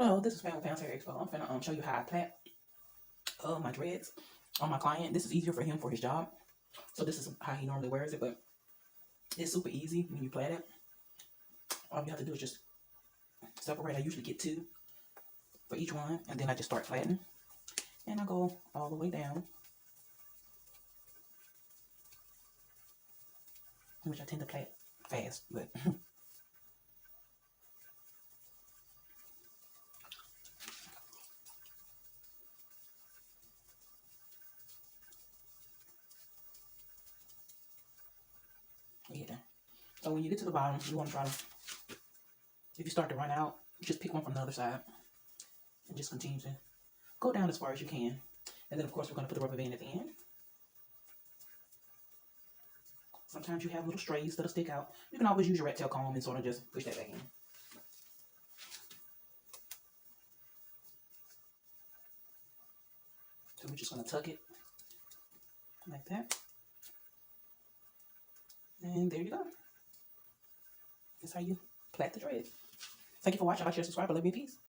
Hello, this is Pam with Pamshairexpo. I'm finna show you how I plait my dreads on my client. This is easier for him for his job. So this is how he normally wears it, but it's super easy when you plait it. All you have to do is just separate. I usually get 2 for each one, and then I just start plaiting. And I go all the way down, which I tend to plait fast, but yeah. So when you get to the bottom, you want to try to, if you start to run out, just pick one from the other side and just continue to go down as far as you can. And then of course we're going to put the rubber band at the end. Sometimes you have little strays that'll stick out. You can always use your rat tail comb and sort of just push that back in. So we're just going to tuck it like that. And there you go. That's how you plait the dread. Thank you for watching. Like, share, subscribe. I love you. Peace.